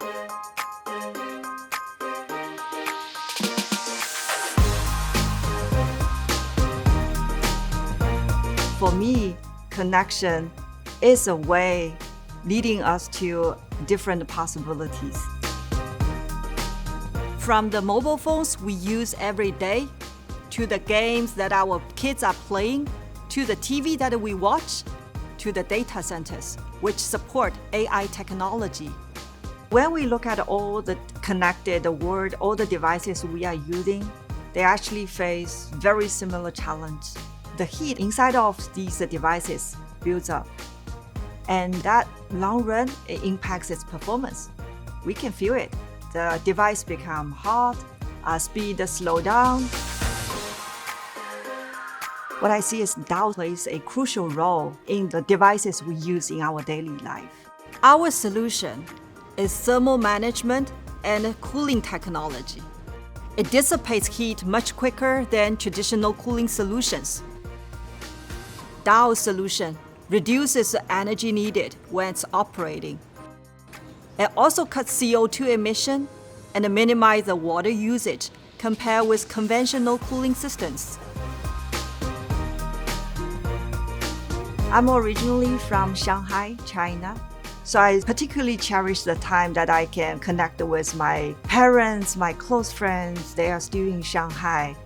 For me, connection is a way leading us to different possibilities. From the mobile phones we use every day, to the games that our kids are playing, to the TV that we watch, to the data centers, which support AI technology. When we look at all the connected world, all the devices we are using, they actually face very similar challenge. The heat inside of these devices builds up, and that long run, it impacts its performance. We can feel it. The device become hot, speed slow down. What I see is Dow plays a crucial role in the devices we use in our daily life. Our solution is thermal management and cooling technology. It dissipates heat much quicker than traditional cooling solutions. Dow's solution reduces the energy needed when it's operating. It also cuts CO2 emission and minimizes the water usage compared with conventional cooling systems. I'm originally from Shanghai, China, so I particularly cherish the time that I can connect with my parents, my close friends. They are still in Shanghai.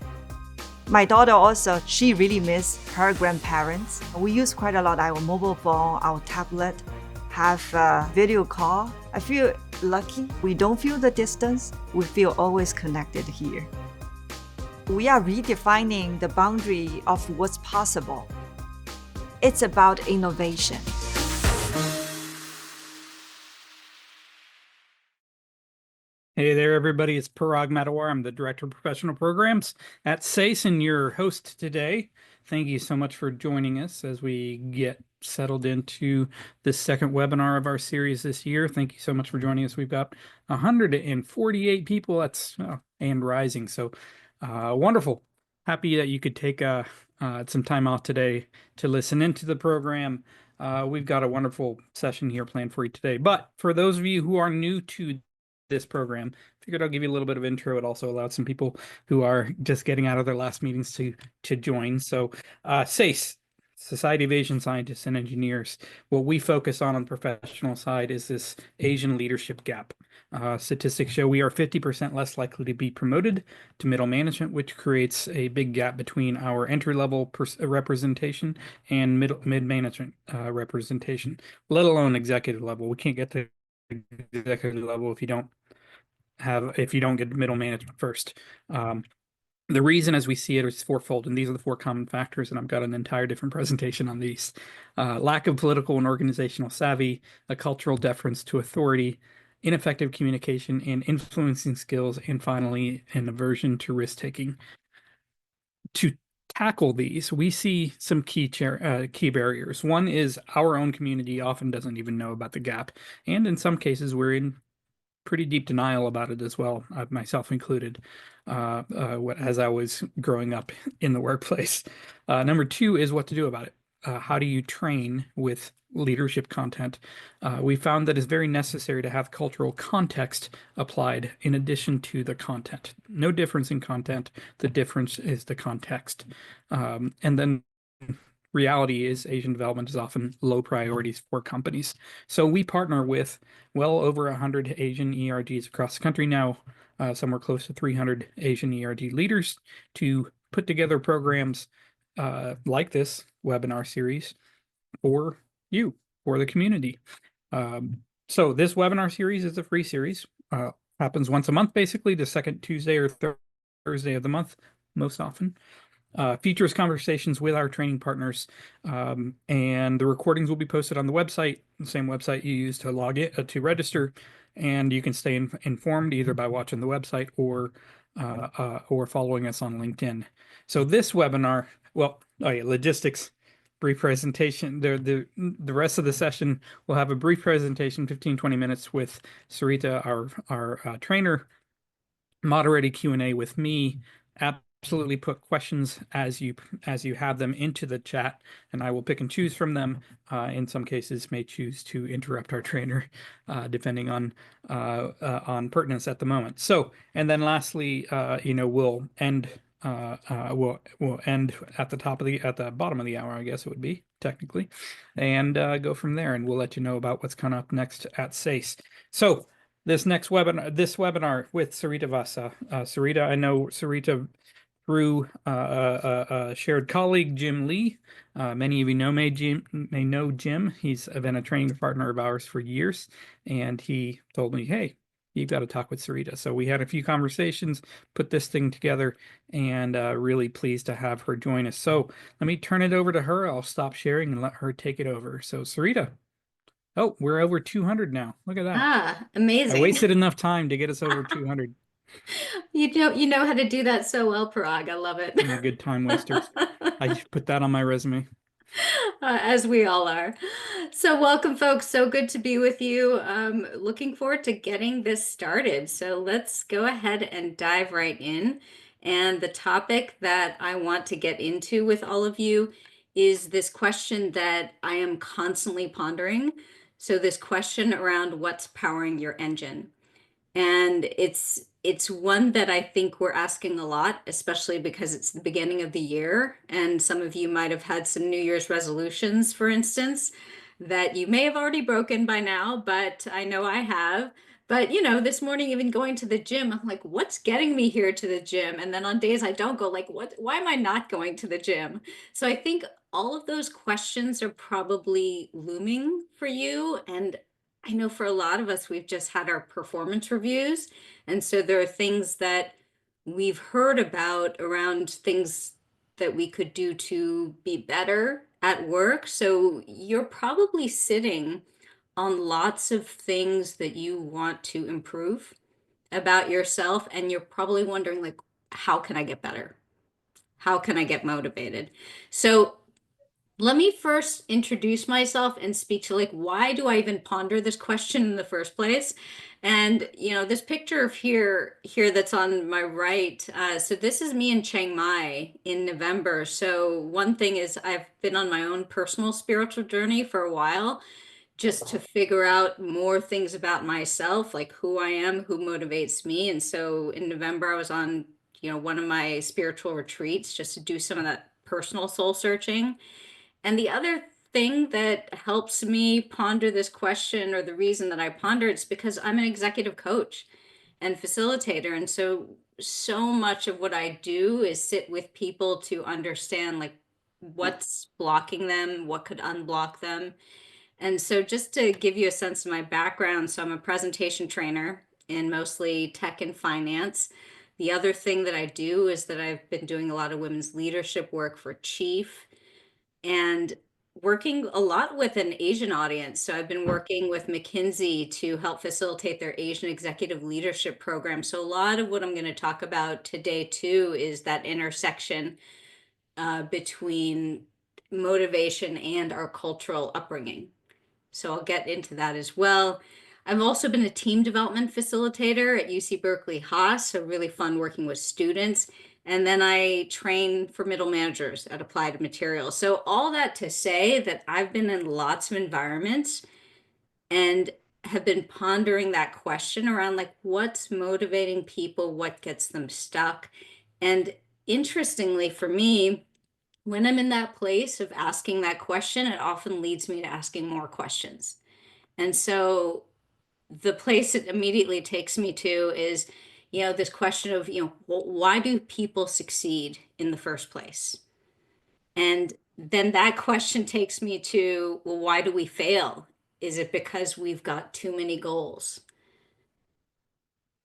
My daughter also, she really misses her grandparents. We use quite a lot our mobile phone, our tablet, have a video call. I feel lucky. We don't feel the distance. We feel always connected here. We are redefining the boundary of what's possible. It's about innovation. Hey there, everybody. It's Parag Matawar. I'm the Director of Professional Programs at SASE and your host today. Thank you so much for joining us as we get settled into this second webinar of our series this year. Thank you so much for joining us. We've got 148 people. That's and rising. So wonderful. Happy that you could take some time off today to listen into the program. We've got a wonderful session here planned for you today. But for those of you who are new to this program, figured I'll give you a little bit of intro. It also allowed some people who are just getting out of their last meetings to join. So SACE, Society of Asian Scientists and Engineers, what we focus on the professional side is this Asian leadership gap. Statistics show we are 50% less likely to be promoted to middle management, which creates a big gap between our entry-level representation and mid-management representation, let alone executive level. We can't get to executive level if you don't get middle management first. The reason, as we see it, is fourfold, and these are the four common factors, and I've got an entire different presentation on these. Lack of political and organizational savvy, a cultural deference to authority, ineffective communication and influencing skills, and finally, an aversion to risk-taking. To tackle these, we see some key barriers. One is our own community often doesn't even know about the gap, and in some cases, we're in pretty deep denial about it as well, myself included, as I was growing up in the workplace. Number two is what to do about it. How do you train with leadership content? We found that it's very necessary to have cultural context applied in addition to the content. No difference in content. The difference is the context. And then reality is Asian development is often low priorities for companies. So we partner with well over 100 Asian ERGs across the country now, somewhere close to 300 Asian ERG leaders to put together programs like this webinar series for you, for the community. So this webinar series is a free series. Happens once a month, basically, the second Tuesday or Thursday of the month, most often. Features conversations with our training partners, and the recordings will be posted on the website, the same website you use to log in, to register, and you can stay informed either by watching the website or following us on LinkedIn. So this webinar, logistics, brief presentation. The rest of the session will have a brief presentation, 15-20 minutes with Sarita, our trainer, moderated Q&A with me at absolutely put questions as you have them into the chat, and I will pick and choose from them. In some cases, may choose to interrupt our trainer, depending on pertinence at the moment. So, and then lastly, we'll end. We'll end at the bottom of the hour, I guess it would be technically, and go from there. And we'll let you know about what's coming up next at SACE. So this webinar with Sarita Vasa. Sarita, I know Sarita through a shared colleague, Jim Lee. Many of you may know Jim. He's been a training partner of ours for years, and he told me, "Hey, you've got to talk with Sarita." So we had a few conversations, put this thing together, and really pleased to have her join us. So let me turn it over to her. I'll stop sharing and let her take it over. So Sarita. Oh, we're over 200 now. Look at that. I Amazing. wasted enough time to get us over 200. You know how to do that so well, Parag. I love it. I'm a good time waster. I put that on my resume. As we all are. So welcome, folks. So good to be with you. Looking forward to getting this started. So let's go ahead and dive right in. And the topic that I want to get into with all of you is this question that I am constantly pondering. So this question around what's powering your engine. And it's one that I think we're asking a lot, especially because it's the beginning of the year. And some of you might have had some New Year's resolutions, for instance, that you may have already broken by now, but I know I have. But this morning, even going to the gym, I'm like, what's getting me here to the gym? And then on days I don't go, like, why am I not going to the gym? So I think all of those questions are probably looming for you. And I know for a lot of us, we've just had our performance reviews. And so there are things that we've heard about around things that we could do to be better at work. So you're probably sitting on lots of things that you want to improve about yourself. And you're probably wondering, like, how can I get better? How can I get motivated? So let me first introduce myself and speak to, like, why do I even ponder this question in the first place? And this picture of here that's on my right. So this is me in Chiang Mai in November. So one thing is I've been on my own personal spiritual journey for a while, just to figure out more things about myself, like who I am, who motivates me. And so in November, I was on one of my spiritual retreats just to do some of that personal soul searching. And the other thing that helps me ponder this question, or the reason that I ponder it's because I'm an executive coach and facilitator. And so much of what I do is sit with people to understand, like, what's blocking them, what could unblock them. And so just to give you a sense of my background, so I'm a presentation trainer in mostly tech and finance. The other thing that I do is that I've been doing a lot of women's leadership work for Chief, and working a lot with an Asian audience. So I've been working with McKinsey to help facilitate their Asian executive leadership program. So a lot of what I'm going to talk about today too is that intersection between motivation and our cultural upbringing. So I'll get into that as well. I've also been a team development facilitator at UC Berkeley Haas, so really fun working with students. And then I train for middle managers at Applied Materials. So all that to say that I've been in lots of environments and have been pondering that question around, like, what's motivating people, what gets them stuck. And interestingly for me, when I'm in that place of asking that question, it often leads me to asking more questions. And so the place it immediately takes me to is, this question of, why do people succeed in the first place? And then that question takes me to, well, why do we fail? Is it because we've got too many goals?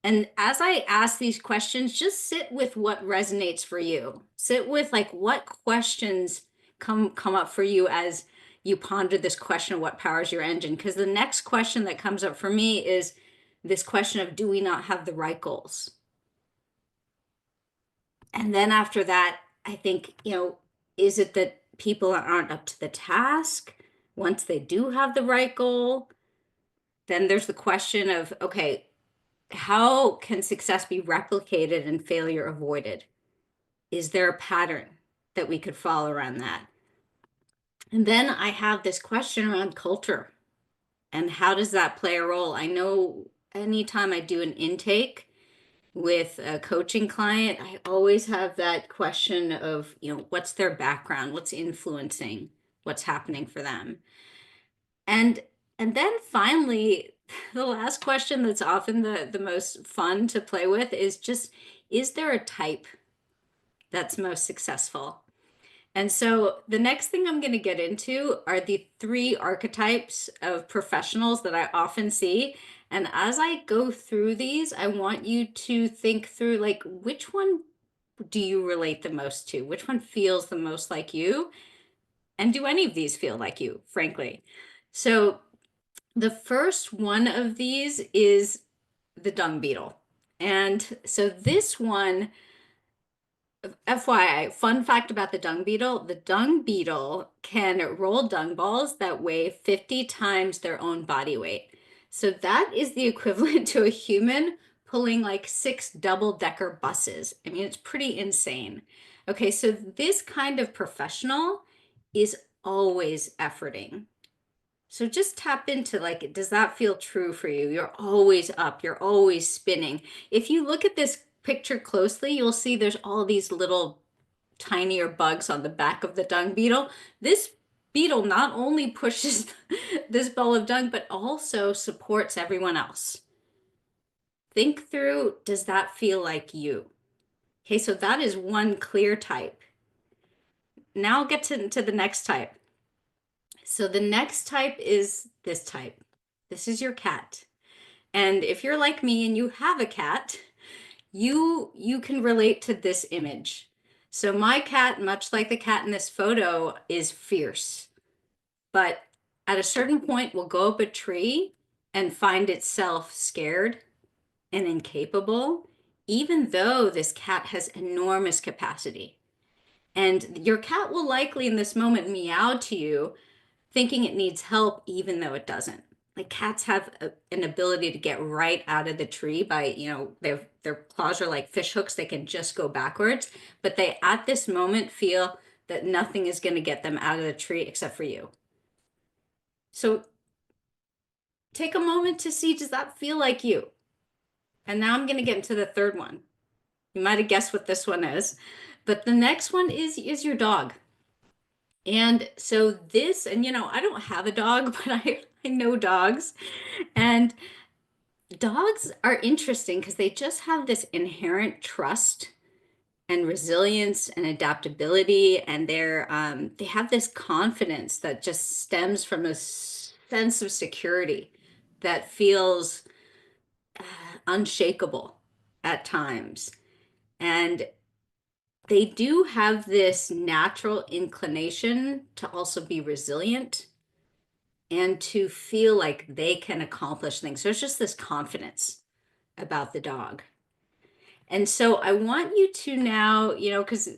And as I ask these questions, just sit with what resonates for you. Sit with, like, what questions come up for you as you ponder this question of what powers your engine. Because the next question that comes up for me is this question of, do we not have the right goals? And then after that, I think, is it that people aren't up to the task once they do have the right goal? Then there's the question of, okay, how can success be replicated and failure avoided? Is there a pattern that we could follow around that? And then I have this question around culture and how does that play a role? I know anytime I do an intake with a coaching client, I always have that question of, what's their background? What's influencing what's happening for them? And then finally, the last question that's often the most fun to play with is just, is there a type that's most successful? And so the next thing I'm going to get into are the 3 archetypes of professionals that I often see. And as I go through these, I want you to think through, like, which one do you relate the most to? Which one feels the most like you? And do any of these feel like you, frankly? So the first one of these is the dung beetle. And so this one, FYI, fun fact about the dung beetle can roll dung balls that weigh 50 times their own body weight. So that is the equivalent to a human pulling like 6 double-decker buses. I mean, it's pretty insane. Okay, so this kind of professional is always efforting. So just tap into, like, does that feel true for you? You're always up, you're always spinning. If you look at this picture closely, you'll see there's all these little tinier bugs on the back of the dung beetle. This beetle not only pushes this ball of dung, but also supports everyone else. Think through, does that feel like you? Okay, so that is one clear type. Now I'll get to the next type. So the next type is this type. This is your cat. And if you're like me and you have a cat, you can relate to this image. So my cat, much like the cat in this photo, is fierce, but at a certain point will go up a tree and find itself scared and incapable, even though this cat has enormous capacity. And your cat will likely in this moment meow to you, thinking it needs help, even though it doesn't. Like, cats have an ability to get right out of the tree by, their claws are like fish hooks. They can just go backwards, but they at this moment feel that nothing is going to get them out of the tree except for you. So take a moment to see, does that feel like you? And now I'm going to get into the third one. You might have guessed what this one is, but the next one is your dog. And so this, and I don't have a dog, but I know dogs. And dogs are interesting because they just have this inherent trust and resilience and adaptability, and they have this confidence that just stems from a sense of security that feels unshakable at times. And they do have this natural inclination to also be resilient and to feel like they can accomplish things. There's just this confidence about the dog. And so I want you to now, because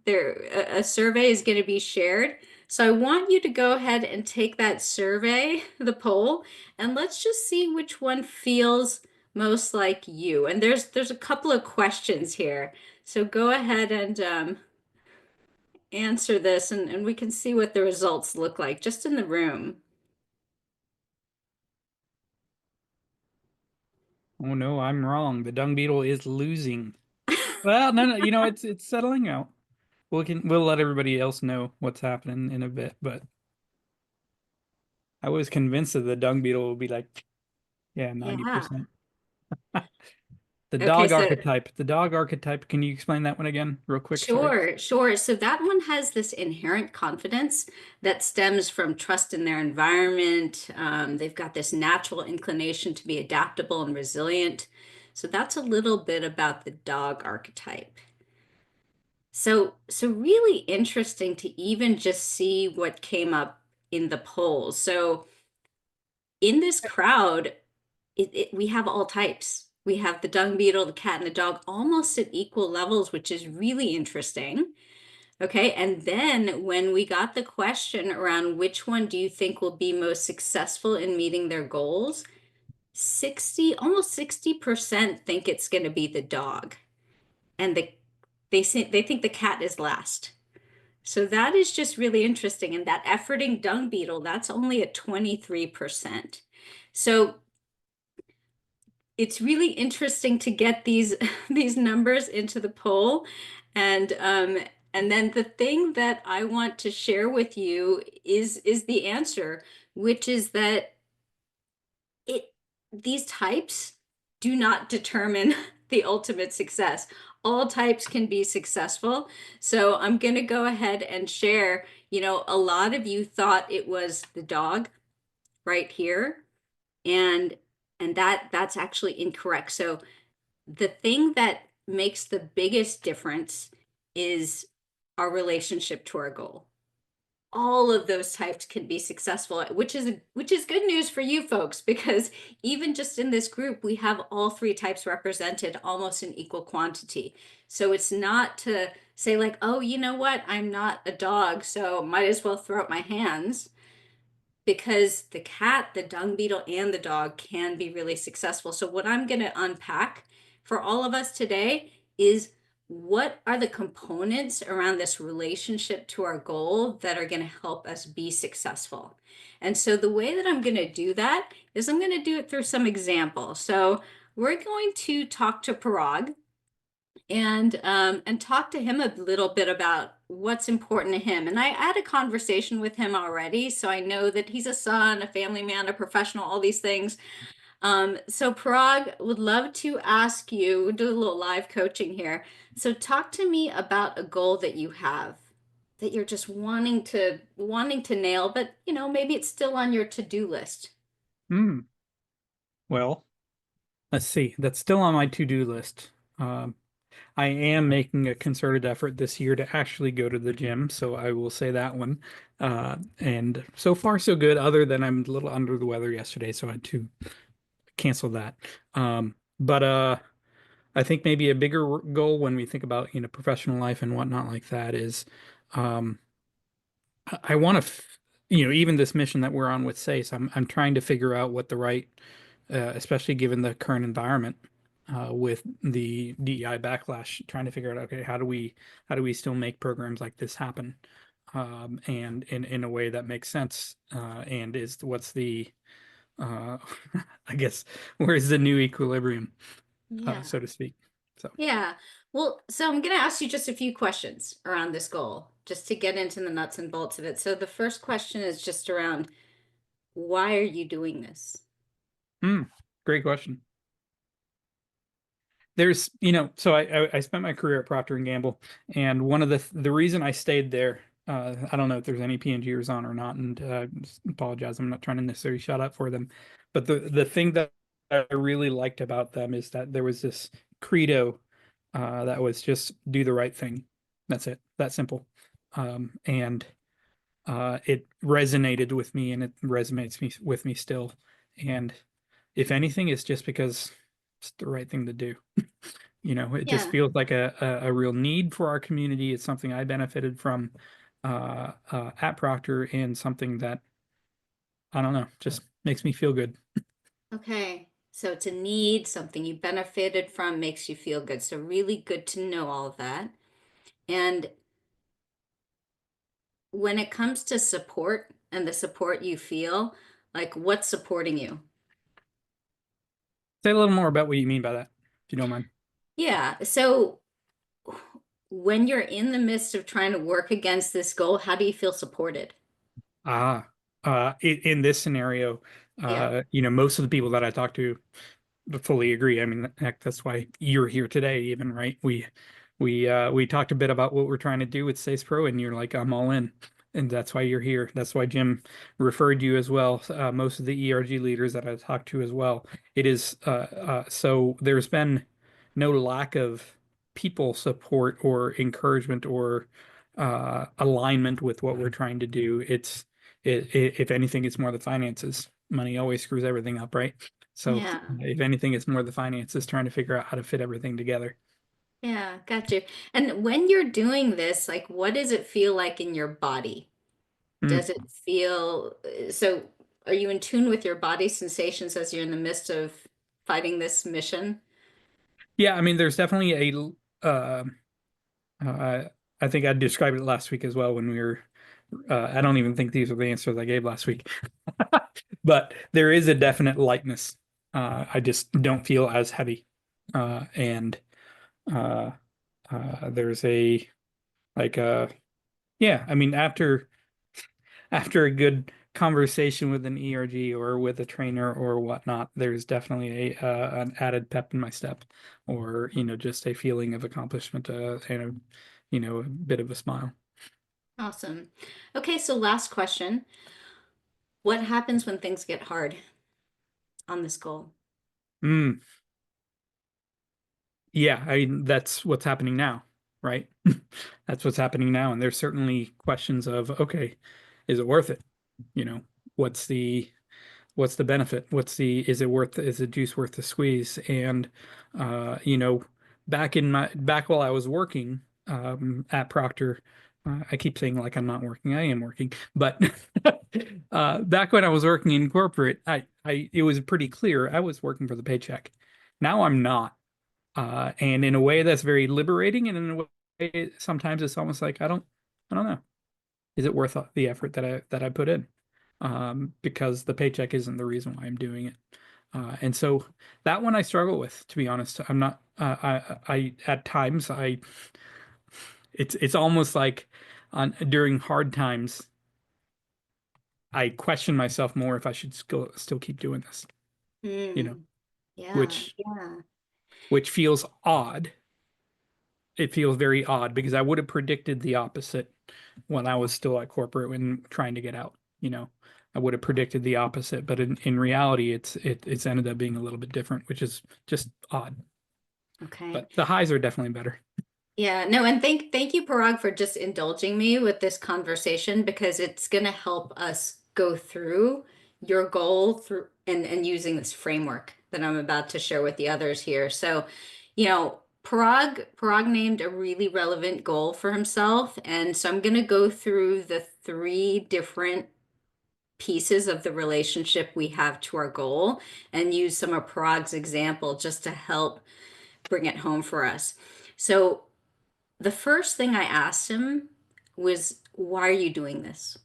a survey is going to be shared. So I want you to go ahead and take that survey, the poll, and let's just see which one feels most like you. And there's a couple of questions here. So go ahead and answer this, and we can see what the results look like just in the room. Oh no, I'm wrong. The dung beetle is losing. Well, no, it's settling out. We'll let everybody else know what's happening in a bit, but I was convinced that the dung beetle would be like, yeah, Yeah. 90%. The Okay, dog so archetype. The dog archetype. Can you explain that one again, real quick? Sorry. sure. So that one has this inherent confidence that stems from trust in their environment. They've got this natural inclination to be adaptable and resilient. So that's a little bit about the dog archetype. So really interesting to even just see what came up in the polls. So in this crowd, we have all types. We have the dung beetle, the cat, and the dog almost at equal levels, which is really interesting. Okay, and then when we got the question around which one do you think will be most successful in meeting their goals, almost 60% think it's going to be the dog. And they think the cat is last. So that is just really interesting. And that efforting dung beetle, that's only at 23%. So it's really interesting to get these these numbers into the poll. And then the thing that I want to share with you is the answer, which is that these types do not determine the ultimate success. All types can be successful. So I'm going to go ahead and share, a lot of you thought it was the dog right here, and that's actually incorrect. So the thing that makes the biggest difference is our relationship to our goal. All of those types can be successful, which is good news for you folks, because even just in this group, we have all three types represented almost in equal quantity. So it's not to say like, oh, you know what, I'm not a dog, so might as well throw up my hands, because the cat, the dung beetle, and the dog can be really successful. So what I'm going to unpack for all of us today is, what are the components around this relationship to our goal that are going to help us be successful? And so the way that I'm going to do that is I'm going to do it through some examples. So we're going to talk to Parag and talk to him a little bit about what's important to him. And I had a conversation with him already, so I know that he's a son, a family man, a professional, all these things. So Parag, would love to ask you, do a little live coaching here. So talk to me about a goal that you have that you're just wanting to nail, but maybe it's still on your to-do list. Well, let's see. That's still on my to-do list. I am making a concerted effort this year to actually go to the gym, so I will say that one. And so far, so good, other than I'm a little under the weather yesterday, so I had to cancel that. But I think maybe a bigger goal when we think about, professional life and whatnot like that is, um, I want to, even this mission that we're on with SASE, I'm trying to figure out what the right, especially given the current environment, with the DEI backlash, trying to figure out, okay, how do we still make programs like this happen, and in a way that makes sense, and what's the, uh, I guess, where's the new equilibrium, so to speak. So. Yeah. Well, so I'm going to ask you just a few questions around this goal, just to get into the nuts and bolts of it. So the first question is just around, why are you doing this? Great question. There's, so I spent my career at Procter and Gamble, and one of the reason I stayed there, I don't know if there's any P&Gers on or not, and apologize, I'm not trying to necessarily shout out for them, but the thing that I really liked about them is that there was this credo, that was just do the right thing. That's it. That simple. And it resonated with me, and it resonates with me still. And if anything, it's just because it's the right thing to do. It just feels like a real need for our community. It's something I benefited from at Procter, and something that, I don't know, just makes me feel good. Okay. So it's a need, something you benefited from, makes you feel good. So really good to know all of that. And when it comes to support and the support you feel, like, what's supporting you? Say a little more about what you mean by that, if you don't mind. Yeah. So when you're in the midst of trying to work against this goal, how do you feel supported? In this scenario, Yeah. most of the people that I talk to fully agree. I mean, heck, that's why you're here today, even, right? We talked a bit about what we're trying to do with SACE Pro, and you're like, I'm all in. And that's why you're here. That's why Jim referred you as well. Most of the ERG leaders that I talked to as well. It is so there's been no lack of people support or encouragement or alignment with what we're trying to do. If anything, it's more the finances. Money always screws everything up, right? So Yeah. if anything, it's more the finances, trying to figure out how to fit everything together. Yeah, got you. And when you're doing this, like, what does it feel like in your body? Mm. Does it feel so? Are you in tune with your body sensations as you're in the midst of fighting this mission? Yeah, I mean, there's definitely I think I described it last week as well when we were. I don't even think these are the answers I gave last week, but there is a definite lightness. I just don't feel as heavy, and uh, there's a like yeah. I mean, after a good conversation with an ERG or with a trainer or whatnot, there's definitely a an added pep in my step, or just a feeling of accomplishment, and a bit of a smile. Awesome. Okay, so last question. What happens when things get hard on this goal? Mm, yeah, that's what's happening now, right? That's what's happening now, and there's certainly questions of, okay, is it worth it? You know, what's the benefit? Is the juice worth the squeeze? And back while I was working at Procter, I keep saying like I'm not working, I am working, but back when I was working in corporate, it was pretty clear I was working for the paycheck. Now I'm not. And in a way that's very liberating, and in a way sometimes it's almost like I don't know. Is it worth the effort that I put in? Because the paycheck isn't the reason why I'm doing it. And so that one I struggle with, to be honest. I'm not. I at times it's almost like during hard times I question myself more if I should still keep doing this. You know, Mm, yeah, which yeah. which feels odd. It feels very odd because I would have predicted the opposite when I was still at corporate when trying to get out. I would have predicted the opposite, but in reality, it's ended up being a little bit different, which is just odd. Okay. But the highs are definitely better. Yeah, no, and thank you, Parag, for just indulging me with this conversation because it's going to help us go through your goal through and using this framework that I'm about to share with the others here. So, Parag named a really relevant goal for himself, and so I'm going to go through the three different pieces of the relationship we have to our goal and use some of Parag's example just to help bring it home for us. So the first thing I asked him was, why are you doing this?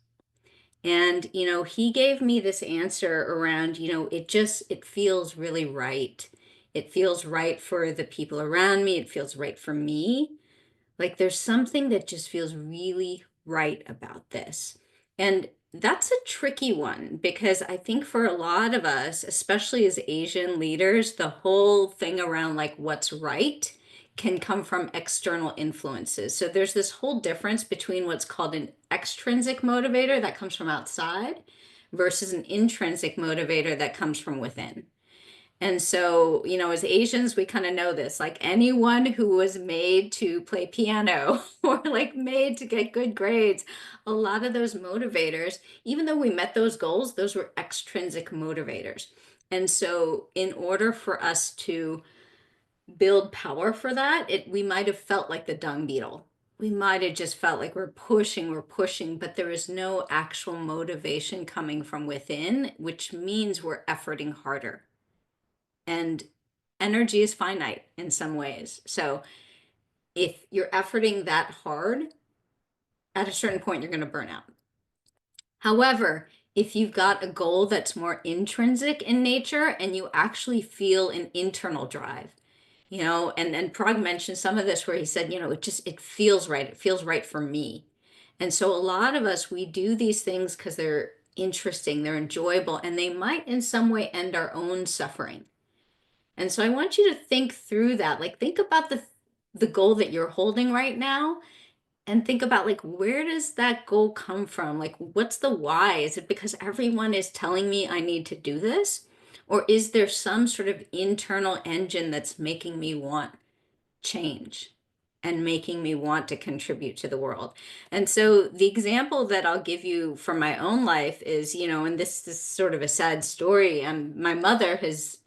And, he gave me this answer around, it feels really right. It feels right for the people around me. It feels right for me. Like there's something that just feels really right about this. And that's a tricky one because I think for a lot of us, especially as Asian leaders, the whole thing around like what's right can come from external influences. So there's this whole difference between what's called an extrinsic motivator that comes from outside versus an intrinsic motivator that comes from within. And so, as Asians, we kind of know this, like anyone who was made to play piano or like made to get good grades, a lot of those motivators, even though we met those goals, those were extrinsic motivators. And so, in order for us to build power for that, we might have felt like the dung beetle. We might have just felt like we're pushing, but there is no actual motivation coming from within, which means we're efforting harder. And energy is finite in some ways. So if you're efforting that hard, at a certain point, you're going to burn out. However, if you've got a goal that's more intrinsic in nature and you actually feel an internal drive, and Prog mentioned some of this where he said, it feels right. It feels right for me. And so a lot of us, we do these things because they're interesting, they're enjoyable, and they might in some way end our own suffering. And so I want you to think through that. Like think about the goal that you're holding right now and think about like where does that goal come from? Like what's the why? Is it because everyone is telling me I need to do this? Or is there some sort of internal engine that's making me want change and making me want to contribute to the world? And so the example that I'll give you from my own life is, and this is sort of a sad story. My mother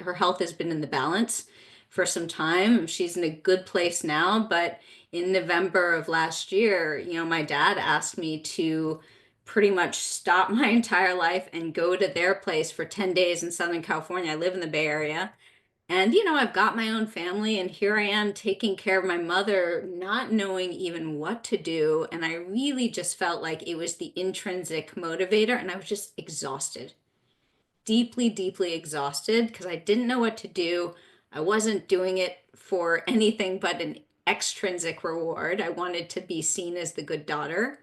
her health has been in the balance for some time. She's in a good place now, but in November of last year, my dad asked me to pretty much stop my entire life and go to their place for 10 days in Southern California. I live in the Bay Area And, I've got my own family, and here I am taking care of my mother, not knowing even what to do. And I really just felt like it was the intrinsic motivator, and I was just exhausted, deeply, deeply exhausted, because I didn't know what to do. I wasn't doing it for anything but an extrinsic reward. I wanted to be seen as the good daughter.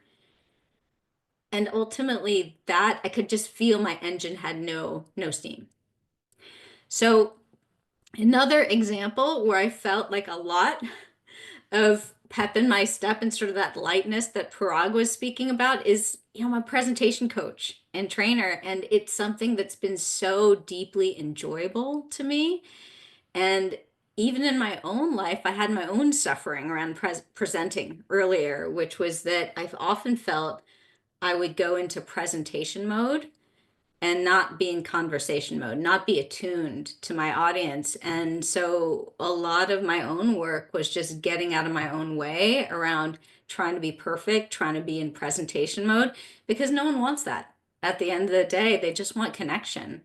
And ultimately, that I could just feel my engine had no steam. So another example where I felt like a lot of pep in my step and sort of that lightness that Parag was speaking about is, I'm a presentation coach and trainer, and it's something that's been so deeply enjoyable to me. And even in my own life, I had my own suffering around presenting earlier, which was that I've often felt I would go into presentation mode and not be in conversation mode, not be attuned to my audience. And so a lot of my own work was just getting out of my own way around trying to be perfect, trying to be in presentation mode, because no one wants that. At the end of the day, they just want connection.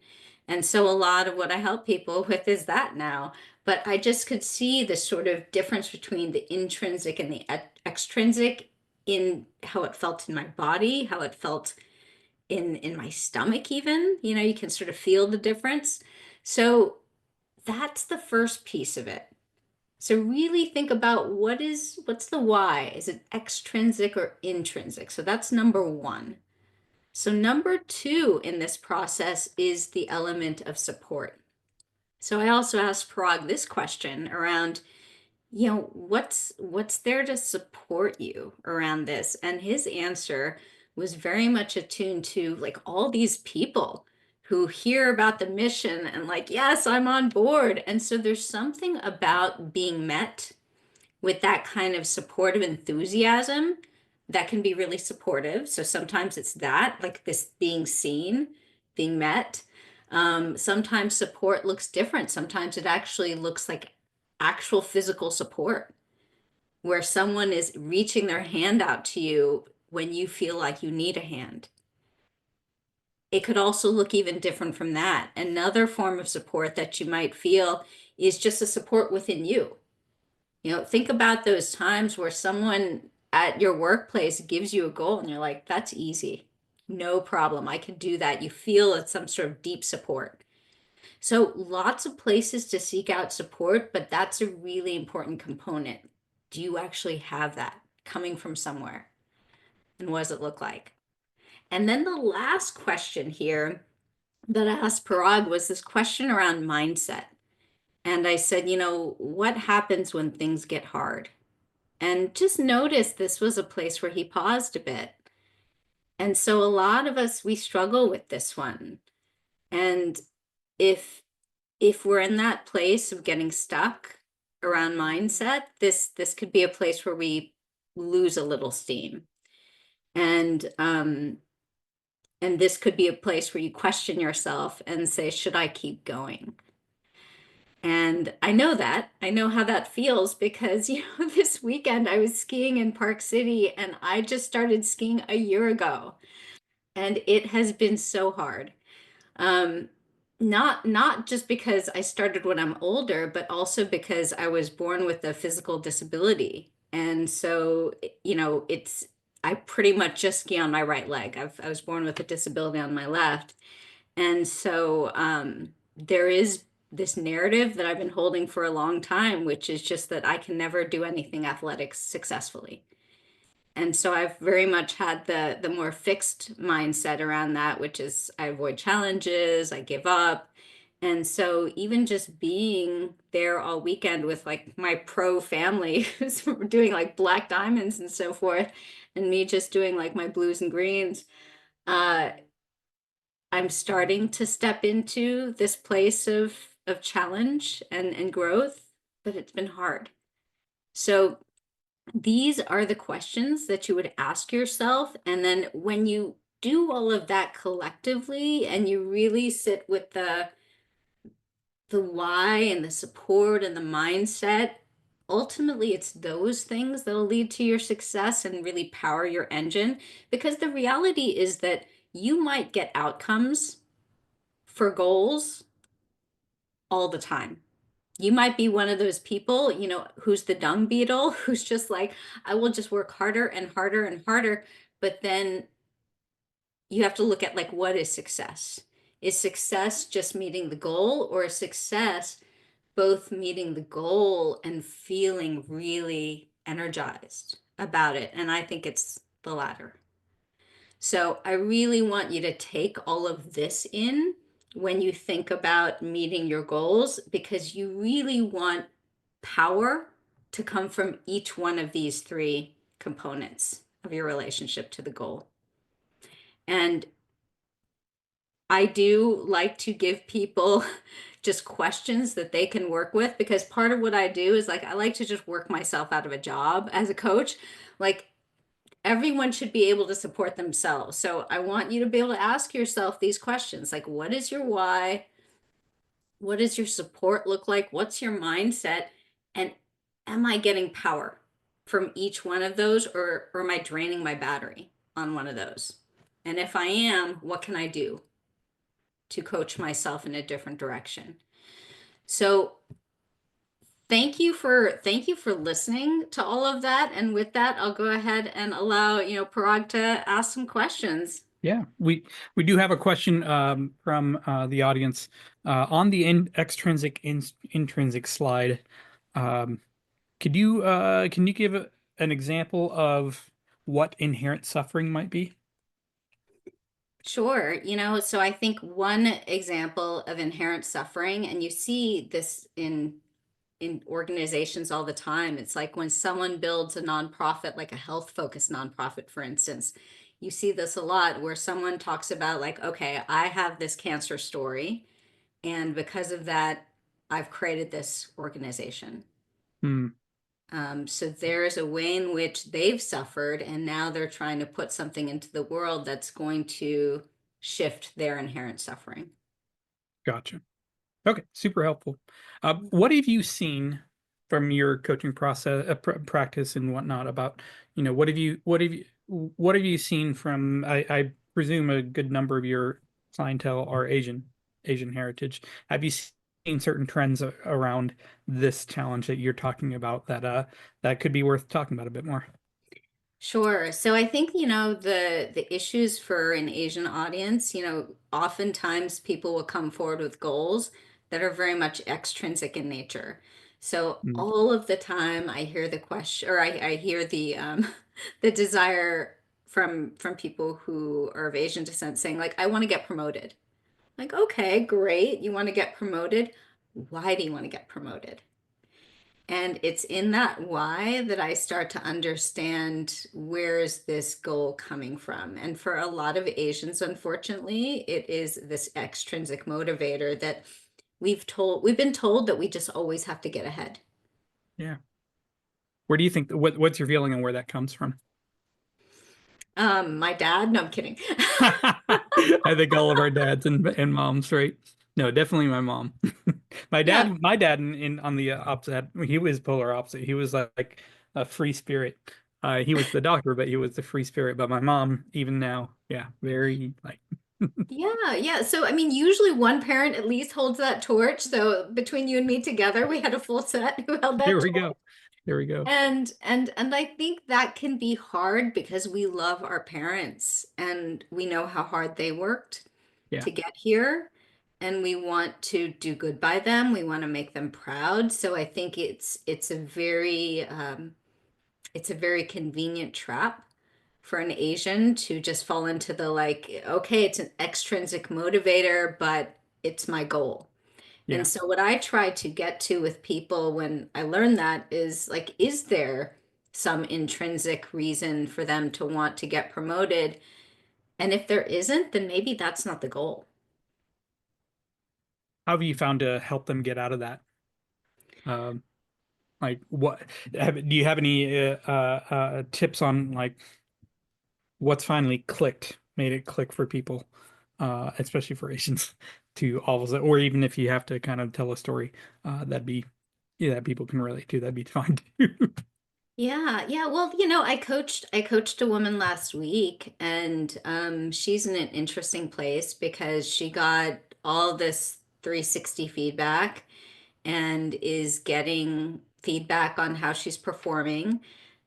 And so a lot of what I help people with is that now. But I just could see the sort of difference between the intrinsic and the extrinsic in how it felt in my body, how it felt in my stomach even. You can sort of feel the difference. So that's the first piece of it. So really think about what's the why? Is it extrinsic or intrinsic? So that's number one. So number two in this process is the element of support. So I also asked Parag this question around, what's there to support you around this? And his answer was very much attuned to like all these people who hear about the mission and like, yes, I'm on board. And so there's something about being met with that kind of supportive enthusiasm that can be really supportive. So sometimes it's that, like this being seen, being met. Sometimes support looks different. Sometimes it actually looks like actual physical support, where someone is reaching their hand out to you when you feel like you need a hand. It could also look even different from that. Another form of support that you might feel is just a support within you. Think about those times where someone at your workplace gives you a goal and you're like, that's easy. No problem. I can do that. You feel it's some sort of deep support. So lots of places to seek out support, but that's a really important component. Do you actually have that coming from somewhere? And what does it look like? And then the last question here that I asked Parag was this question around mindset. And I said, what happens when things get hard? And just notice this was a place where he paused a bit. And so a lot of us, we struggle with this one. And if we're in that place of getting stuck around mindset, this could be a place where we lose a little steam. And this could be a place where you question yourself and say, should I keep going? And I know how that feels because, this weekend I was skiing in Park City and I just started skiing a year ago and it has been so hard. Not just because I started when I'm older, but also because I was born with a physical disability. And so, I pretty much just ski on my right leg. I was born with a disability on my left. And so there is this narrative that I've been holding for a long time, which is just that I can never do anything athletics successfully. And so I've very much had the more fixed mindset around that, which is I avoid challenges, I give up. And so even just being there all weekend with like my pro family who's doing like black diamonds and so forth, and me just doing like my blues and greens, I'm starting to step into this place of challenge and growth, but it's been hard. So these are the questions that you would ask yourself. And then when you do all of that collectively and you really sit with the why and the support and the mindset, ultimately it's those things that'll lead to your success and really power your engine. Because the reality is that you might get outcomes for goals all the time. You might be one of those people, who's the dung beetle, who's just like, I will just work harder and harder and harder. But then you have to look at, like, what is success? Is success just meeting the goal, or is success both meeting the goal and feeling really energized about it? And I think it's the latter. So I really want you to take all of this in when you think about meeting your goals, because you really want power to come from each one of these three components of your relationship to the goal. And I do like to give people just questions that they can work with, because part of what I do is, like, I like to just work myself out of a job as a coach. Like, everyone should be able to support themselves. So I want you to be able to ask yourself these questions, like, what is your why? What does your support look like? What's your mindset? And am I getting power from each one of those, or am I draining my battery on one of those? And if I am, what can I do to coach myself in a different direction? So thank you for listening to all of that. And with that, I'll go ahead and allow, Parag to ask some questions. Yeah, we do have a question from the audience on the extrinsic intrinsic slide. Um, can you give an example of what inherent suffering might be? Sure. So I think one example of inherent suffering, and you see this in organizations all the time. It's like when someone builds a nonprofit, like a health focused nonprofit, for instance, you see this a lot where someone talks about, like, okay, I have this cancer story, and because of that, I've created this organization. Hmm, So there's a way in which they've suffered, and now they're trying to put something into the world that's going to shift their inherent suffering. gotcha. Okay, super helpful. What have you seen from your coaching process, practice and whatnot about, what have you seen from, I presume a good number of your clientele are Asian heritage. Have you seen certain trends around this challenge that you're talking about that could be worth talking about a bit more? Sure. So I think, the issues for an Asian audience, oftentimes people will come forward with goals that are very much extrinsic in nature. So Mm, all of the time I hear the question, or I hear the the desire from people who are of Asian descent saying, like, I want to get promoted. Like, okay, great. You want to get promoted. Why do you want to get promoted? And it's in that why that I start to understand, where is this goal coming from? And for a lot of Asians, unfortunately, it is this extrinsic motivator that we've been told that we just always have to get ahead. yeah. Where do you think, what's your feeling on where that comes from? My dad, no, I'm kidding. I think all of our dads and moms, right? No, definitely my mom. Yeah. My dad in on the opposite, he was polar opposite. He was like a free spirit. He was the doctor, but he was the free spirit. But my mom, even now, yeah, very like. Yeah, yeah. So I mean, usually one parent at least holds that torch. So between you and me together, we had a full set who held that There we torch. go. There we go. And I think that can be hard because we love our parents and we know how hard they worked Yeah. to get here, and we want to do good by them. We want to make them proud. So I think it's a very convenient trap for an Asian to just fall into the, like, okay, it's an extrinsic motivator, but it's my goal. And Yeah. so what I try to get to with people when I learn that is, like, is there some intrinsic reason for them to want to get promoted? And if there isn't, then maybe that's not the goal. How have you found to help them get out of that? Um, like what do you have any tips on like what's finally clicked, made it click for people, especially for Asians, to all of it, or even if you have to kind of tell a story, that'd be, yeah, that people can relate to, that'd be fine too. Yeah, yeah. Well, I coached a woman last week, and she's in an interesting place because she got all this 360 feedback, and is getting feedback on how she's performing.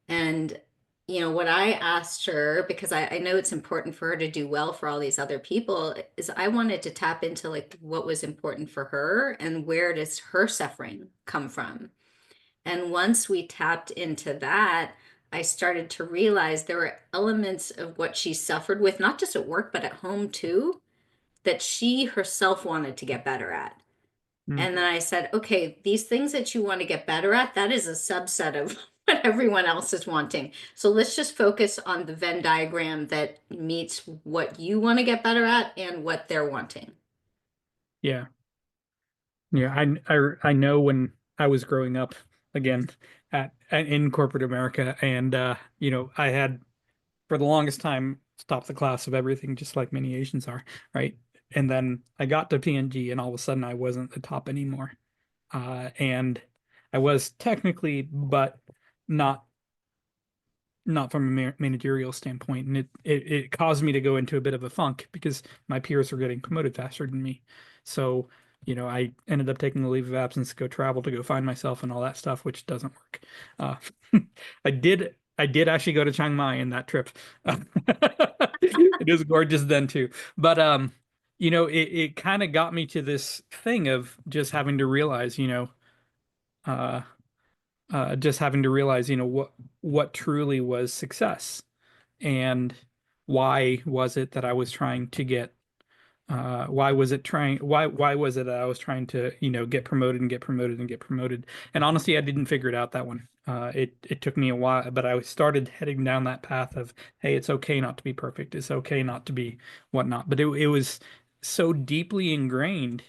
And, what I asked her, because I know it's important for her to do well for all these other people, is I wanted to tap into like what was important for her and where does her suffering come from. And once we tapped into that, I started to realize there were elements of what she suffered with, not just at work, but at home too, that she herself wanted to get better at. Mm. And then I said, okay, these things that you want to get better at, that is a subset of what everyone else is wanting. So let's just focus on the Venn diagram that meets what you want to get better at and what they're wanting. Yeah. Yeah. I know when I was growing up again in corporate America, and I had for the longest time stopped the class of everything, just like many Asians are, right? And then I got to PNG, and all of a sudden I wasn't the top anymore. And I was technically, but not not from a managerial standpoint, and it caused me to go into a bit of a funk because my peers were getting promoted faster than me. So, I ended up taking the leave of absence to go travel, to go find myself and all that stuff, which doesn't work. Uh, I did actually go to Chiang Mai in that trip. It was gorgeous then too. But it kind of got me to this thing of just having to realize, uh just having to realize, what truly was success, and why was it that I was trying to get why was it that I was trying to, get promoted and get promoted and get promoted. And honestly, I didn't figure it out that one. It took me a while, but I started heading down that path of, hey, it's okay not to be perfect. It's okay not to be whatnot. But it was so deeply ingrained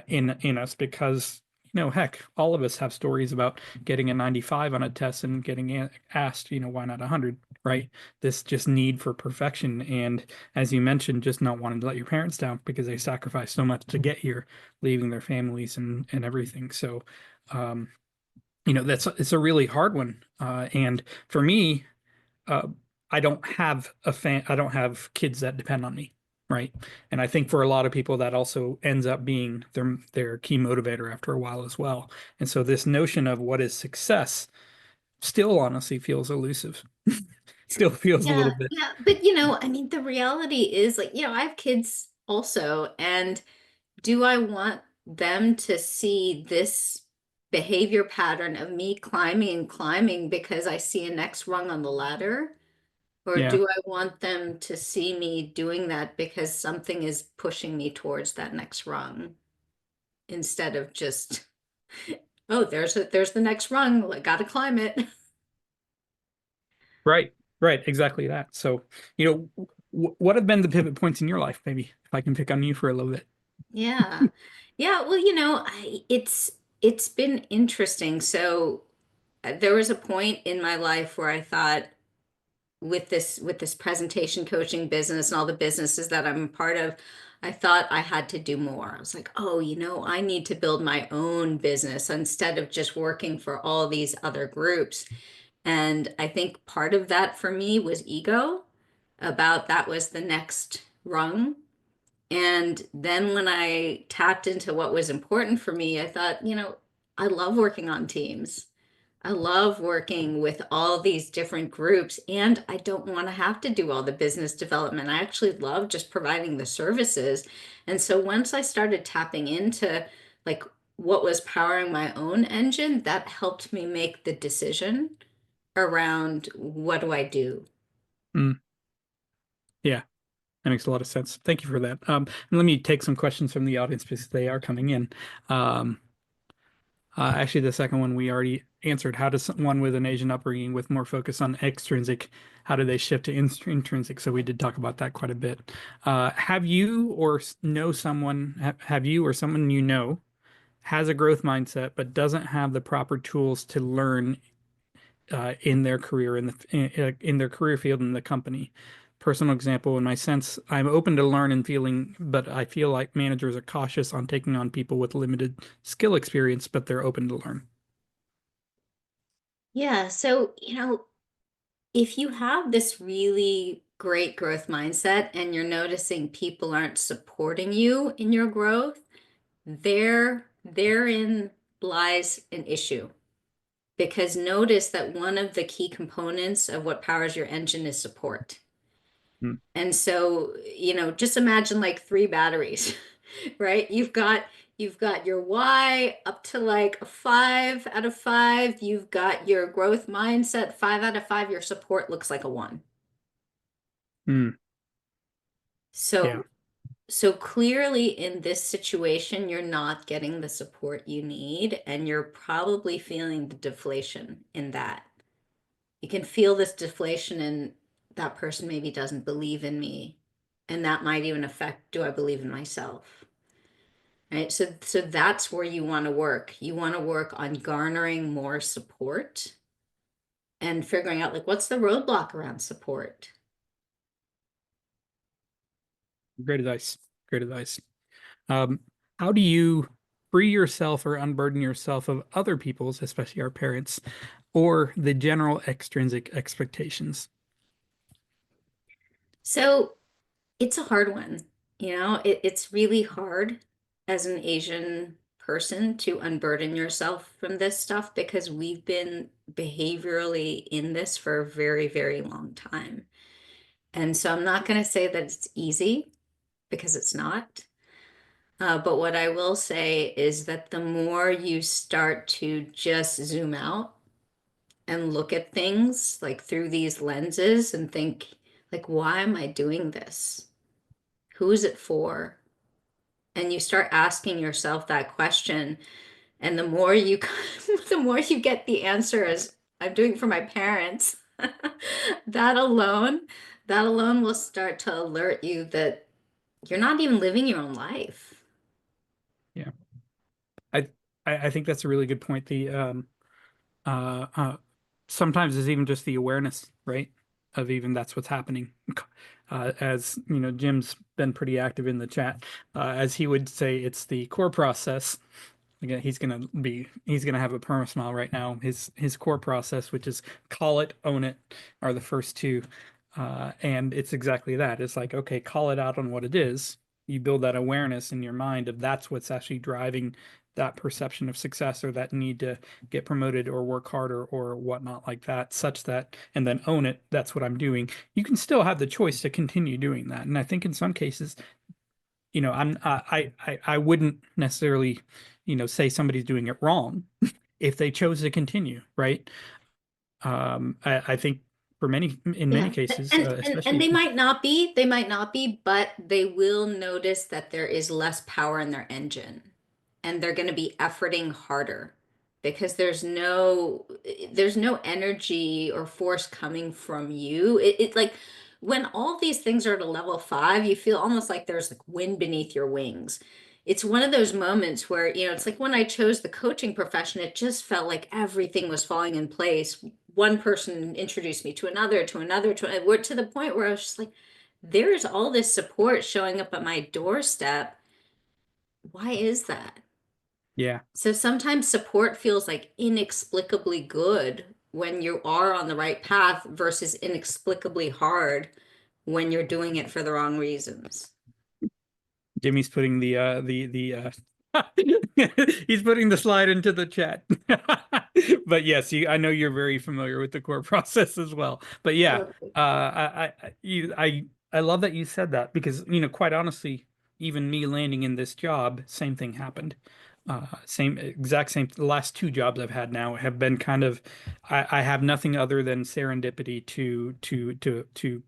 in us because, heck, all of us have stories about getting a 95 on a test and getting asked, why not 100, right? This just need for perfection. And as you mentioned, just not wanting to let your parents down because they sacrificed so much to get here, leaving their families and everything. So, um, it's a really hard one. And for me, uh, I don't have kids that depend on me, right? And I think for a lot of people that also ends up being their key motivator after a while as well. And so this notion of what is success still honestly feels elusive. Still feels a little Yeah, bit. yeah. But I mean, the reality is like, I have kids also, and do I want them to see this behavior pattern of me climbing and climbing because I see a next rung on the ladder? Or Yeah, do I want them to see me doing that because something is pushing me towards that next rung instead of just, oh, there's the next rung, I gotta climb it. right, right, exactly that. So, what have been the pivot points in your life, maybe, if I can pick on you for a little bit? Yeah. Yeah, well, it's been interesting. So there was a point in my life where I thought with this presentation coaching business and all the businesses that I'm a part of, I thought I had to do more. I was like, oh, I need to build my own business instead of just working for all these other groups. And I think part of that for me was ego, about that was the next rung. And then when I tapped into what was important for me, I thought, I love working on teams. I love working with all these different groups, and I don't want to have to do all the business development. I actually love just providing the services. And so once I started tapping into like what was powering my own engine, that helped me make the decision around what do I do. Mm, yeah. That makes a lot of sense. Thank you for that. And let me take some questions from the audience because they are coming in. Um, Actually, the second one we already answered. How does someone with an Asian upbringing with more focus on extrinsic, how do they shift to intrinsic? So we did talk about that quite a bit. Have you or know someone, have you or someone has a growth mindset but doesn't have the proper tools to learn in their career in their career field in the company. Personal example, in my sense, I'm open to learn and feeling, but I feel like managers are cautious on taking on people with limited skill experience, but they're open to learn. Yeah, so, if you have this really great growth mindset and you're noticing people aren't supporting you in your growth, they're therein lies an issue. Because notice that one of the key components of what powers your engine is support. Hmm. And so, just imagine like three batteries, right? You've got your why up to like a 5 out of 5. You've got your growth mindset 5 out of 5. Your support looks like a 1. Hmm. Yeah. So clearly in this situation, you're not getting the support you need, and you're probably feeling the deflation in that. You can feel this deflation in that person maybe doesn't believe in me. And that might even affect, do I believe in myself? Right. So that's where you want to work. You want to work on garnering more support and figuring out like what's the roadblock around support. Great advice. Great advice. Um, how do you free yourself or unburden yourself of other people's, especially our parents, or the general extrinsic expectations? So it's a hard one. It's really hard as an Asian person to unburden yourself from this stuff because we've been behaviorally in this for a very, very long time. And so I'm not going to say that it's easy because it's not. But what I will say is that the more you start to just zoom out and look at things like through these lenses and think, like, why am I doing this? Who is it for? And you start asking yourself that question, and the more you the more you get the answer as I'm doing it for my parents, that alone, that alone will start to alert you that you're not even living your own life. Yeah. I I think that's a really good point. The uh, uh, sometimes it's even just the awareness, right? Of even that's what's happening. As you know, Jim's been pretty active in the chat. As he would say, it's the core process. Again, he's gonna have a perma smile right now. His core process, which is call it, own it, are the first two. And it's exactly that. It's like, okay, call it out on what it is. You build that awareness in your mind of that's what's actually driving that perception of success or that need to get promoted or work harder or whatnot like that, such that, and then own it. That's what I'm doing. You can still have the choice to continue doing that. And I think in some cases, I wouldn't necessarily, say somebody's doing it wrong if they chose to continue, right? I think in many Yeah. cases, And especially, they might not be, but they will notice that there is less power in their engine, and they're going to be efforting harder because there's no energy or force coming from you. It's like when all these things are at a level 5, you feel almost like there's like wind beneath your wings. It's one of those moments where, it's like when I chose the coaching profession, it just felt like everything was falling in place. One person introduced me to another, we're to the point where I was just like, there's all this support showing up at my doorstep. Why is that? yeah. So sometimes support feels like inexplicably good when you are on the right path versus inexplicably hard when you're doing it for the wrong reasons. Jimmy's putting he's putting the slide into the chat. But yes, I know you're very familiar with the core process as well. But yeah, Okay. I love that you said that because quite honestly, even me landing in this job, same thing happened. Exact same. The last two jobs I've had now have been kind of, I have nothing other than serendipity to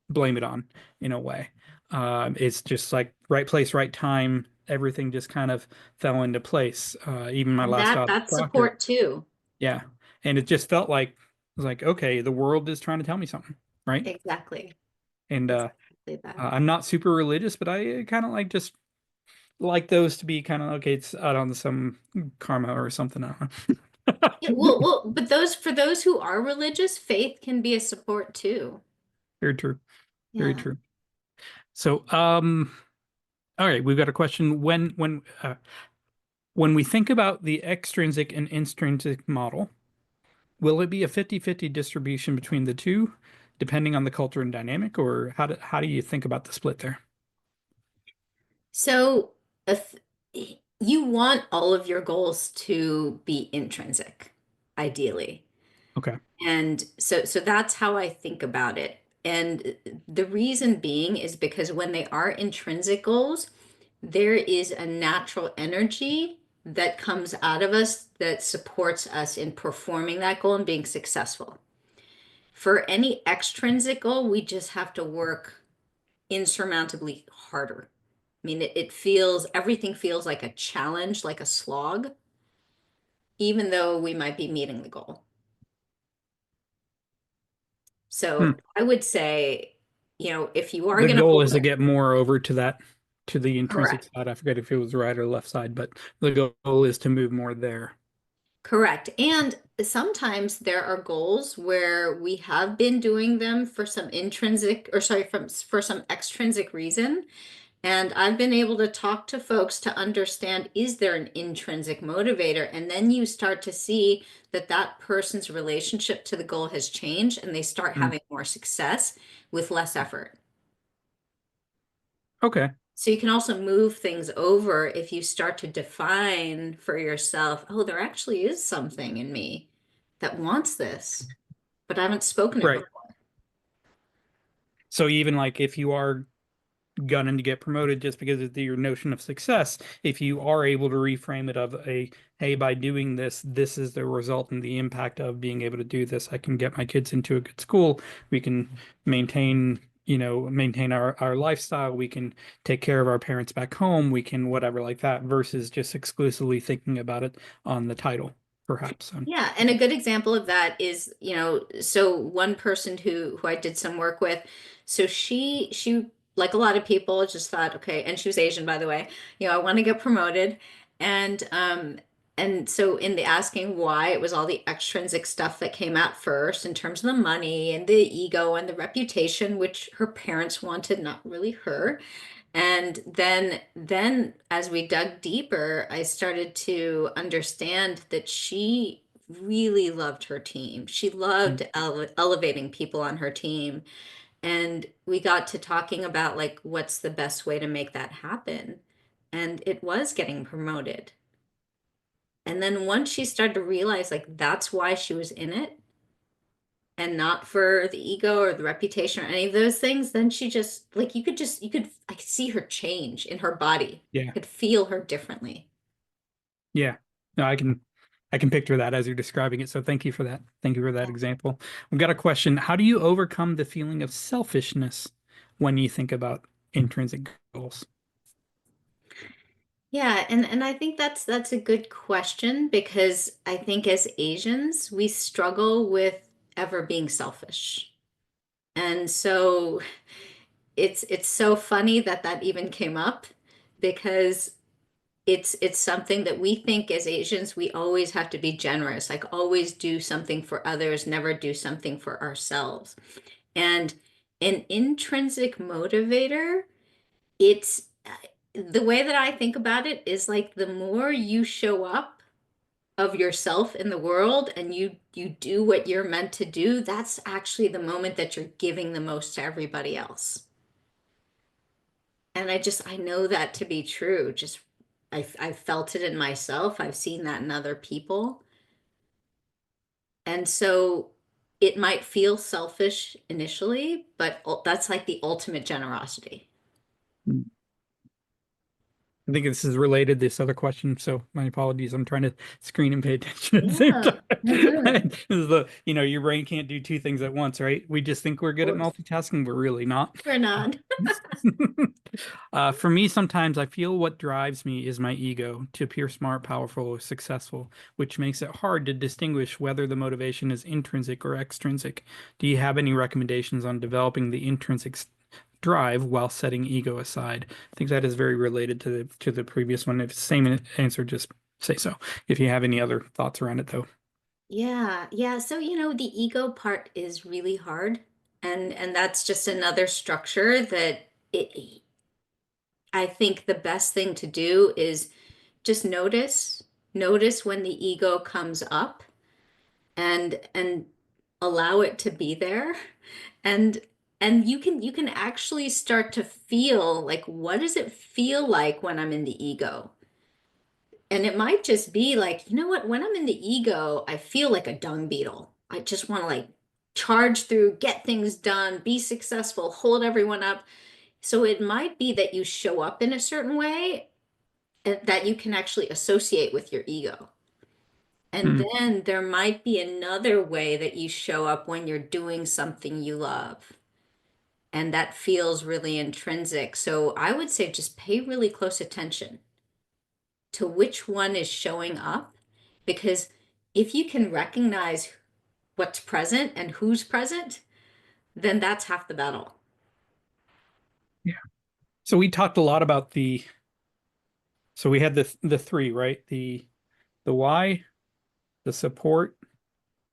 blame it on in a way. It's just like right place, right time. Everything just kind of fell into place. Even my And last that job, that's doctor. support too. Yeah. And it just felt like, it was like, okay, the world is trying to tell me something, right? Exactly. And Exactly that. I'm not super religious, but I kind of like just like those to be kind of okay, it's out on some karma or something. I don't Yeah, know. but for those who are religious, faith can be a support too. Very true. Very Yeah. true. So, all right, we've got a question. When we think about the extrinsic and intrinsic model, will it be a 50-50 distribution between the two, depending on the culture and dynamic, or how do you think about the split there? So if you want all of your goals to be intrinsic, ideally. Okay. And so that's how I think about it. And the reason being is because when they are intrinsic goals, there is a natural energy that comes out of us that supports us in performing that goal and being successful. For any extrinsic goal, we just have to work insurmountably harder. I mean, it feels, everything feels like a challenge, like a slog, even though we might be meeting the goal. Hmm. So I would say, if you are The going to goal hold is to it, get more over to the intrinsic correct. side. I forget if it was right or left side, but the goal is to move more there. Correct. And sometimes there are goals where we have been doing them for some intrinsic, or sorry, for some extrinsic reason. And I've been able to talk to folks to understand, is there an intrinsic motivator? And then you start to see that that person's relationship to the goal has changed and they start Hmm. having more success with less effort. Okay. So you can also move things over if you start to define for yourself, oh, there actually is something in me that wants this, but I haven't spoken it Right. before. So even like if you are gunning to get promoted just because of your notion of success, if you are able to reframe it of a, hey, by doing this, this is the result and the impact of being able to do this. I can get my kids into a good school. We can maintain, maintain our lifestyle. We can take care of our parents back home. We can whatever like that versus just exclusively thinking about it on the title, perhaps. Yeah, and a good example of that is, so one person who I did some work with, so she like a lot of people just thought, okay, and she was Asian, by the way, I want to get promoted. And so in the asking why, it was all the extrinsic stuff that came out first in terms of the money and the ego and the reputation, which her parents wanted, not really her. And then as we dug deeper, I started to understand that she really loved her team. She loved elevating people on her team. And we got to talking about like what's the best way to make that happen. And it was getting promoted. And then once she started to realize like that's why she was in it and not for the ego or the reputation or any of those things, then she just like I could see her change in her body. Yeah. I could feel her differently. Yeah. No, I can picture that as you're describing it. So thank you for that. Thank you for that example. We've got a question. How do you overcome the feeling of selfishness when you think about intrinsic goals? Yeah, and I think that's a good question because I think as Asians, we struggle with ever being selfish. And so it's so funny that that even came up because it's something that we think as Asians we always have to be generous, like always do something for others, never do something for ourselves. And an intrinsic motivator, it's the way that I think about it is like the more you show up of yourself in the world and you do what you're meant to do, that's actually the moment that you're giving the most to everybody else. And I know that to be true. Just I've felt it in myself. I've seen that in other people. And so it might feel selfish initially, but that's like the ultimate generosity. I think this is related to this other question, so my apologies. I'm trying to screen and pay attention at the same Yeah. time. This is your brain can't do two things at once, right? We just think we're Of good at course. multitasking, we're really not. We're not. For me, sometimes I feel what drives me is my ego to appear smart, powerful, or successful, which makes it hard to distinguish whether the motivation is intrinsic or extrinsic. Do you have any recommendations on developing the intrinsic drive while setting ego aside? I think that is very related to the previous one. If it's the same answer, just say so. If you have any other thoughts around it, though. Yeah, yeah. So, the ego part is really hard. And that's just another structure that I think the best thing to do is just notice when the ego comes up and allow it to be there. And you can actually start to feel like what does it feel like when I'm in the ego? And it might just be like, you know what, when I'm in the ego, I feel like a dung beetle. I just want to like charge through, get things done, be successful, hold everyone up. So it might be that you show up in a certain way that you can actually associate with your ego. And Mm. then there might be another way that you show up when you're doing something you love. And that feels really intrinsic. So I would say just pay really close attention to which one is showing up, because if you can recognize what's present and who's present, then that's half the battle. Yeah. So we talked a lot about so we had the three, right? The why, the support,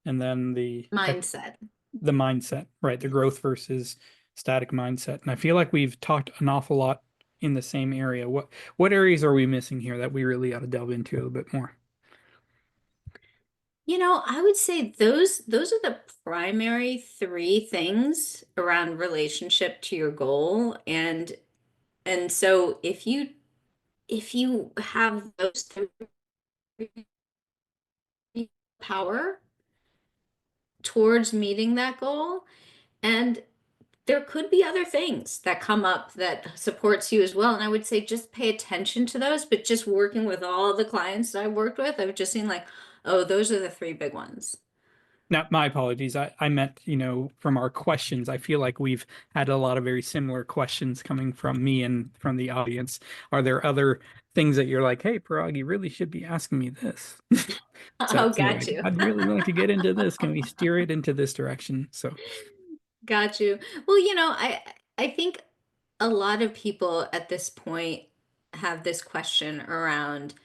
and then Mindset. the mindset, right? The growth versus static mindset. And I feel like we've talked an awful lot in the same area. What areas are we missing here that we really ought to delve into a little bit more? I would say those are the primary three things around relationship to your goal. And so if you have those three, power towards meeting that goal, and there could be other things that come up that supports you as well. And I would say just pay attention to those, but just working with all the clients that I've worked with, I've just seen like, oh, those are the three big ones. Now, my apologies. I meant, from our questions, I feel like we've had a lot of very similar questions coming from me and from the audience. Are there other things that you're like, hey, Parag, you really should be asking me this? So, Oh, got you. I'd really like to get into this. Can we steer it into this direction? So, Got you. Well, I think a lot of people at this point have this question around,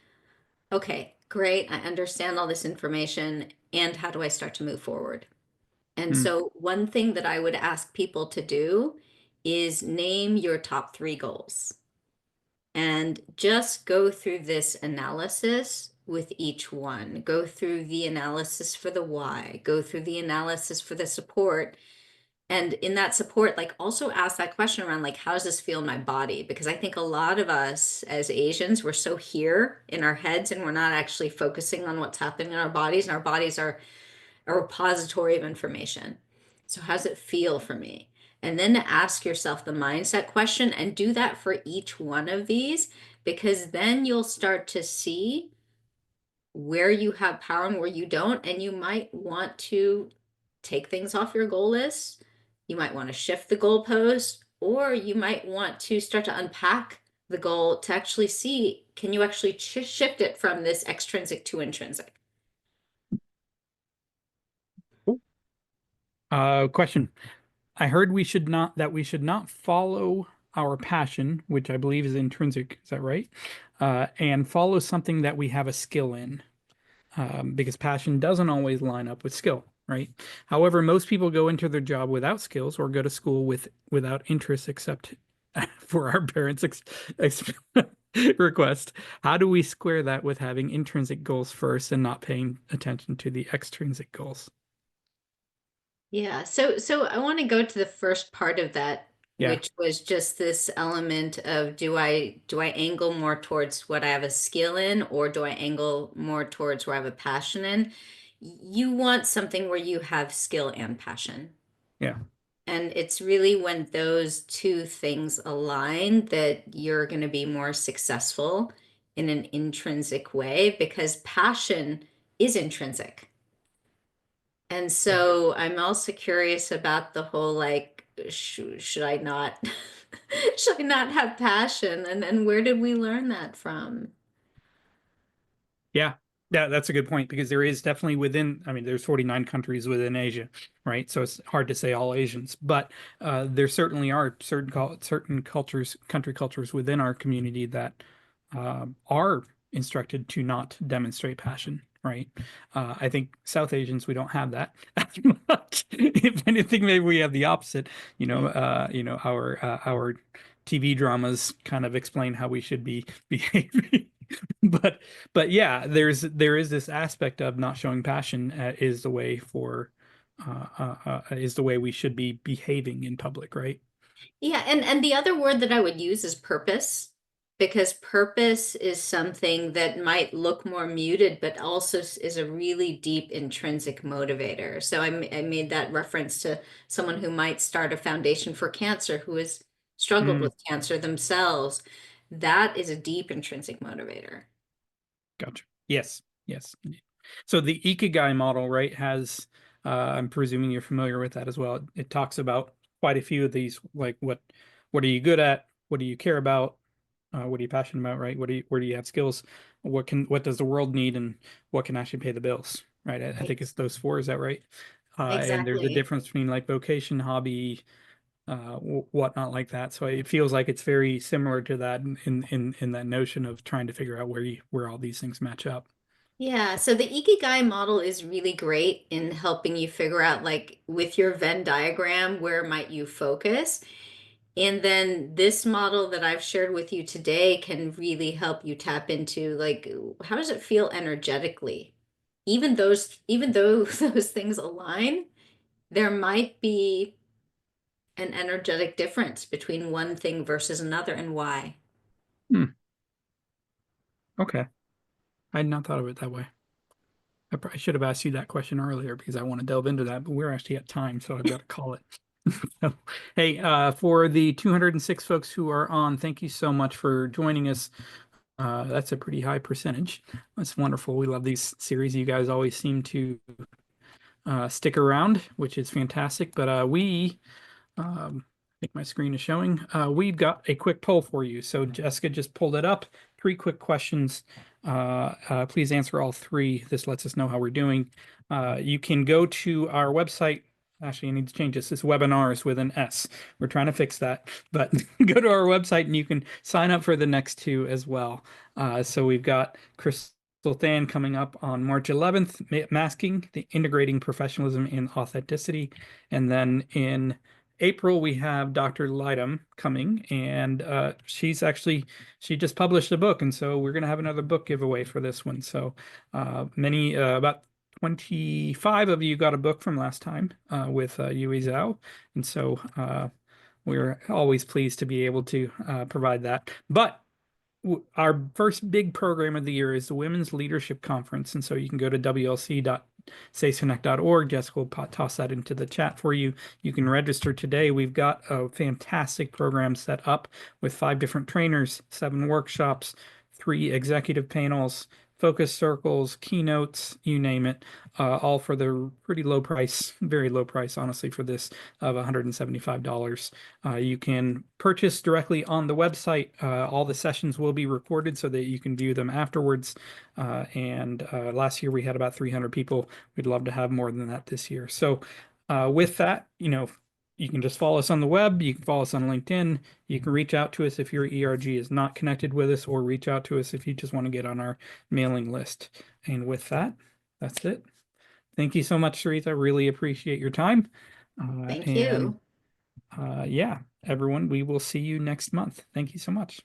okay, great, I understand all this information, and how do I start to move forward? And mm, so one thing that I would ask people to do is name your top three goals and just go through this analysis with each one. Go through the analysis for the why, go through the analysis for the support. And in that support, like also ask that question around like, how does this feel in my body? Because I think a lot of us as Asians, we're so here in our heads and we're not actually focusing on what's happening in our bodies. And our bodies are a repository of information. So how does it feel for me? And then to ask yourself the mindset question and do that for each one of these, because then you'll start to see where you have power and where you don't. And you might want to take things off your goal list. You might want to shift the goalpost, or you might want to start to unpack the goal to actually see, can you actually shift it from this extrinsic to intrinsic? question. I heard we should not follow our passion, which I believe is intrinsic. Is that right? And follow something that we have a skill in, because passion doesn't always line up with skill, right? However, most people go into their job without skills or go to school without interest, except for our parents' request. How do we square that with having intrinsic goals first and not paying attention to the extrinsic goals? Yeah, so I want to go to the first part of that, Yeah. which was just this element of do I angle more towards what I have a skill in, or do I angle more towards where I have a passion in? You want something where you have skill and passion. Yeah. And it's really when those two things align that you're going to be more successful in an intrinsic way, because passion is intrinsic. And so I'm also curious about the whole like, should I not should I not have passion? And where did we learn that from? Yeah. Yeah, that's a good point because there is definitely I mean, there's 49 countries within Asia, right? So it's hard to say all Asians, but there certainly are certain country cultures within our community that are instructed to not demonstrate passion, right? I think South Asians, we don't have that as much. If anything, maybe we have the opposite. Our TV dramas kind of explain how we should be behaving. But yeah, there is this aspect of not showing passion is the way we should be behaving in public, right? Yeah, and the other word that I would use is purpose. because purpose is something that might look more muted, but also is a really deep intrinsic motivator. So I made that reference to someone who might start a foundation for cancer, who has struggled with cancer themselves. That is a deep intrinsic motivator. Gotcha. Yes. Yes. So the Ikigai model, right, has, I'm presuming you're familiar with that as well. It talks about quite a few of these, like what are you good at? What do you care about? What are you passionate about, right? Where do you have skills? What does the world need, and what can actually pay the bills, right? I think it's those four. Is that right? And there's a Exactly. difference between like vocation, hobby, whatnot like that. So it feels like it's very similar to that in that notion of trying to figure out where all these things match up. Yeah, so the Ikigai model is really great in helping you figure out, like, with your Venn diagram, where might you focus? And then this model that I've shared with you today can really help you tap into, like, how does it feel energetically? Even though those things align, there might be an energetic difference between one thing versus another, and why. Okay. I had not thought of it that way. I probably should have asked you that question earlier because I want to delve into that, but we're actually at time, so I've got to call it. So, hey, for the 206 folks who are on, thank you so much for joining us. That's a pretty high percentage. That's wonderful. We love these series. You guys always seem to stick around, which is fantastic. But I think my screen is showing. We've got a quick poll for you. So Jessica just pulled it up. 3 quick questions. Please answer all 3. This lets us know how we're doing. You can go to our website. Actually, I need to change this. It's webinars with an S. We're trying to fix that. But go to our website and you can sign up for the next 2 as well. So we've got Crystal Than coming up on March 11th, masking the integrating professionalism and authenticity. And then in April, we have Dr. Lydom coming, and she just published a book, and so we're going to have another book giveaway for this one. So about 25 of you got a book from last time with Yui Zhao, and so we're always pleased to be able to provide that. But our first big program of the year is the Women's Leadership Conference, and so you can go to wlc.saseconnect.org. Jessica will toss that into the chat for you. You can register today. We've got a fantastic program set up with 5 different trainers, 7 workshops, 3 executive panels, focus circles, keynotes, you name it, all for the pretty low price, very low price, honestly, for this of $175. You can purchase directly on the website. All the sessions will be recorded so that you can view them afterwards. And last year we had about 300 people. We'd love to have more than that this year. So with that, you can just follow us on the web. You can follow us on LinkedIn. You can reach out to us if your ERG is not connected with us, or reach out to us if you just want to get on our mailing list. And with that, that's it. Thank you so much, Sarita. Really appreciate your time. Thank you. Yeah, everyone, we will see you next month. Thank you so much.